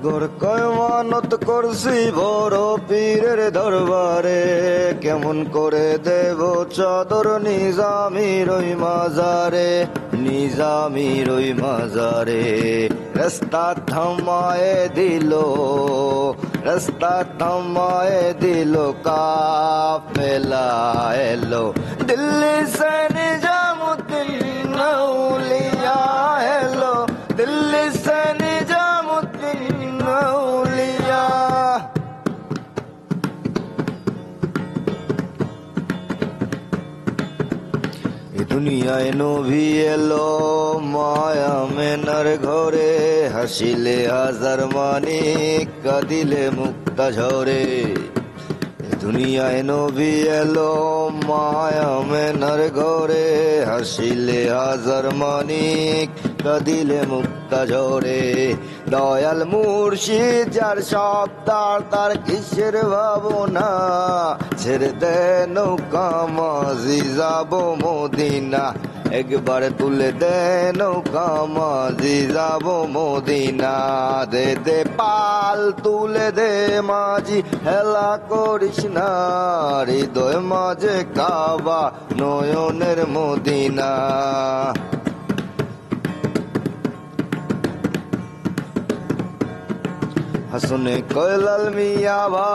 সদাগর কয় মানত করছি বড় পীরের দরবারে, কেমন করে দেব চাদর নিজামির ওই মাজারে, নিজামির ওই মাজারে। রাস্তা থামায়ে দিল, রাস্তা থামায়ে দিল, কাফেলা এলো দিল্লি সে নিজামুদ্দিন আউলিয়া এলো, দিল্লি সে নিজামুদ্দিন আউলিয়া। এ দুনিয়ায় নবী এলো মায়া মেনার ঘরে, হাসিলে হাজার মানিক কাঁদিলে মুক্তা ঝরে। দুনিয়ায় নবী এলো মায়া মেনার ঘরে, হাসিলে হাজার মানিক কাঁদিলে মুক্তা ঝরে। দয়াল মুর্শিদ যার সপ্তাহ তার কিসের ভাবনা, ছেড়ে দে নৌকা মাঝি যাব মদিনা, একবার তুলে দে নৌকা মাঝি যাব মদিনা। দে দে পাল তুলে দে মাঝি হেলা করিস না, হৃদয় মাঝে কাবা নয়নের মদিনা। হাসনে কয়লাল মিয়া ভাই,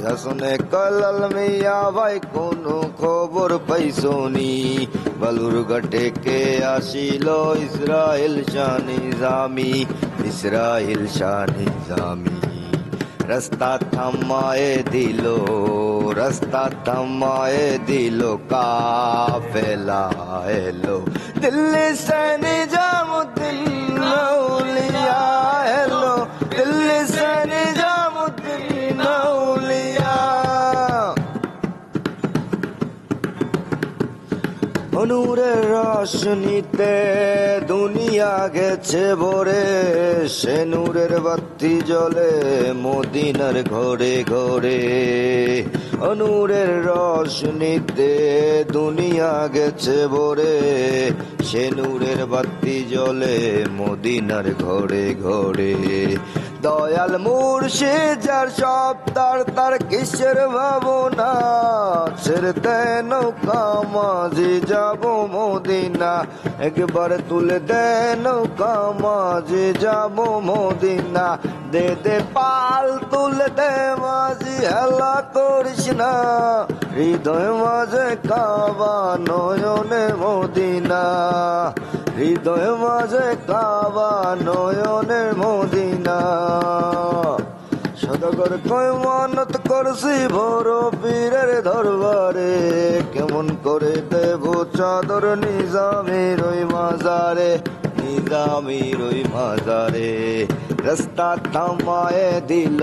হাসনে কয়লাল মিয়া ভাই কোনো খবর পাইছনি? বালুর ঘাটে কে আসিল ইসরাইল শাহ নিজামি, ইসরাইল শাহ নিজামি। রাস্তা থামায়ে দিল, রাস্তা থামায়ে দিল, কাফেলা এলো দিল্লি সে নিজামুদ্দিন আউলিয়া এলো, দিল্লি সে নিজামুদ্দিন আউলিয়া। নূরের রোশনীতে দুনিয়া গেছে ভরে, সে নূরের বাতি জ্বলে মদিনার ঘরে ঘরে। নূরের রোশনীতে দুনিয়া গেছে ভরে, সে নূরের বাতি জ্বলে মদিনার ঘরে ঘরে। দয়াল মুর্শিদ যার সপ্তাহ তার কিসের ভাবনা, ছেড়ে দে নৌকা মাঝি যাব মদিনা, একবার তুলে দে নৌকা মাঝি যাব মদিনা। দে দে পাল তুলে দে মাঝি হেলা করিস না, হৃদয় মাঝে কাবা নয়নে মদিনা, হৃদয় মাঝে কাবা নয়নে মদিনা। সদাগর কয় মানত করছি বড় পীরের দরবারে, কেমন করে দেব চাদর নিজামির ওই মাজারে, নিজামির ওই মাজারে। রাস্তা থামায়ে দিল,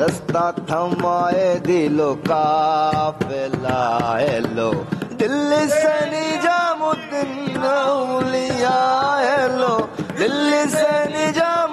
রাস্তা থামায়ে দিল, কাফেলা এলো দিল্লি সে নিজামুদ্দিন আউলিয়া এলো, দিল্লি সে নিজাম